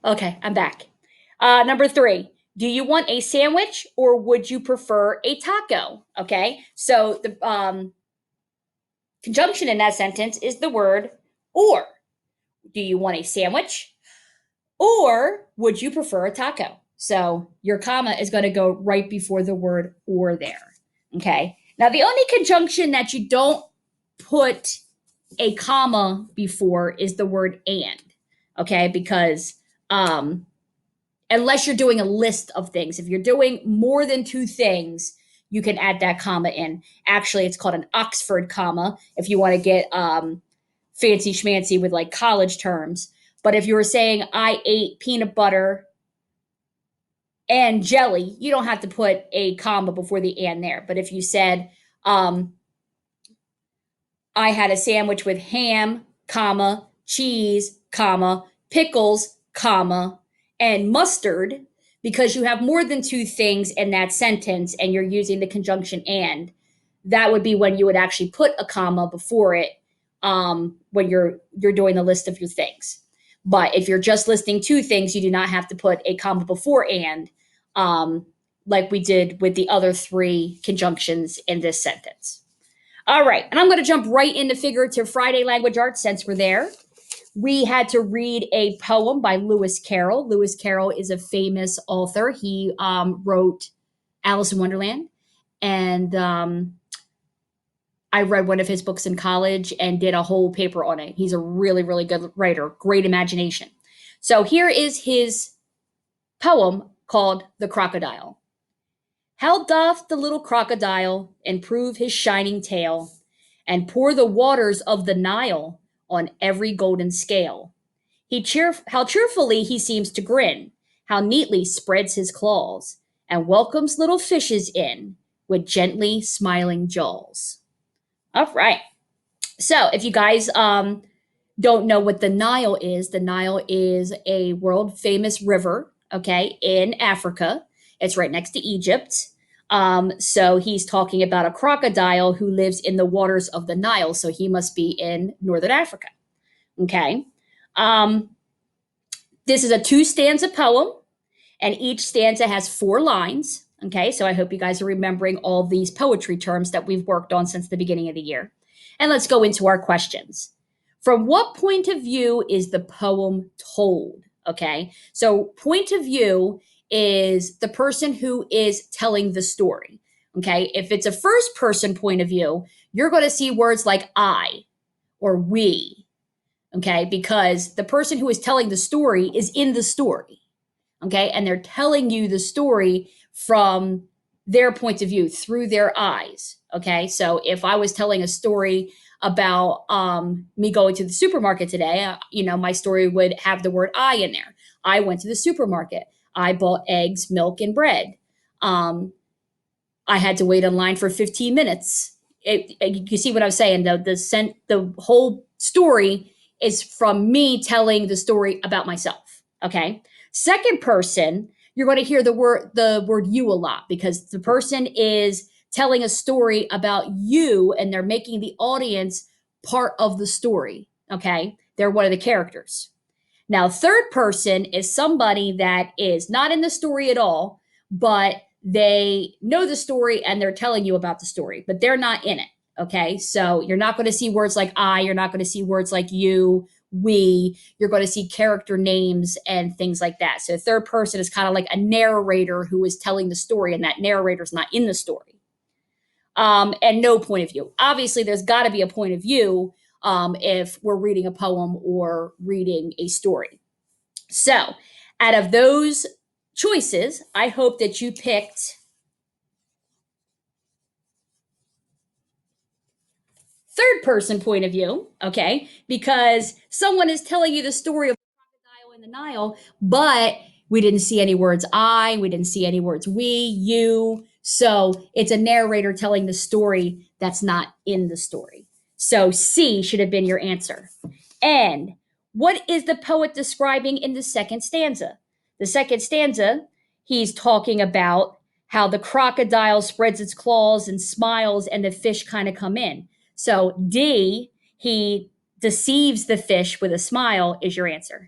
Okay, I'm back. Number three, do you want a sandwich or would you prefer a taco? Okay, so the conjunction in that sentence is the word or. Do you want a sandwich or would you prefer a taco? So your comma is going to go right before the word or there. Okay, now the only conjunction that you don't put a comma before is the word and. Okay, because um, unless you're doing a list of things. If you're doing more than two things, you can add that comma in. Actually, it's called an Oxford comma if you want to get fancy schmancy with like college terms. But if you were saying, I ate peanut butter and jelly, you don't have to put a comma before the and there. But if you said, um, I had a sandwich with ham, comma, cheese, comma, pickles, comma, and mustard, because you have more than two things in that sentence and you're using the conjunction and, that would be when you would actually put a comma before it when you're doing the list of your things. But if you're just listing two things, you do not have to put a comma before and, um, like we did with the other three conjunctions in this sentence. All right, and I'm going to jump right into figurative Friday language arts since we're there. We had to read a poem by Lewis Carroll. Lewis Carroll is a famous author. He wrote Alice in Wonderland, and I read one of his books in college and did a whole paper on it. He's a really, really good writer, great imagination. So here is his poem called The Crocodile. How doth the little crocodile improve his shining tail and pour the waters of the Nile on every golden scale? How cheerfully he seems to grin, how neatly spreads his claws, and welcomes little fishes in with gently smiling jaws. All right. So if you guys don't know what the Nile is a world famous river, okay, in Africa. It's right next to Egypt. So he's talking about a crocodile who lives in the waters of the Nile. So he must be in Northern Africa. Okay. Um, this is a two stanza poem, and each stanza has four lines. Okay. So I hope you guys are remembering all these poetry terms that we've worked on since the beginning of the year. And let's go into our questions. From what point of view is the poem told? Okay. So, point of view is the person who is telling the story. Okay. If it's a first person point of view, you're going to see words like I or we. Okay. Because the person who is telling the story is in the story. Okay. And they're telling you the story from their point of view through their eyes. Okay. So if I was telling a story about me going to the supermarket today, my story would have the word I in there. I went to the supermarket. I bought eggs, milk, and bread. Um, I had to wait in line for 15 minutes. You see what I'm saying? The whole story is from me telling the story about myself. Okay. Second person, you're going to hear the word you a lot because the person is telling a story about you and they're making the audience part of the story. Okay. They're one of the characters. Now, third person is somebody that is not in the story at all, but they know the story and they're telling you about the story, but they're not in it. Okay. So you're not going to see words like I, you're not going to see words like you, we, you're going to see character names and things like that. So third person is kind of like a narrator who is telling the story, and that narrator is not in the story. And no point of view. Obviously, there's got to be a point of view if we're reading a poem or reading a story. So, out of those choices, I hope that you picked third person point of view, okay? Because someone is telling you the story of the crocodile in the Nile, but we didn't see any words I, we didn't see any words we, you. So it's a narrator telling the story that's not in the story. So C should have been your answer. And what is the poet describing in the second stanza? The second stanza, he's talking about how the crocodile spreads its claws and smiles and the fish kind of come in. So D, he deceives the fish with a smile, is your answer.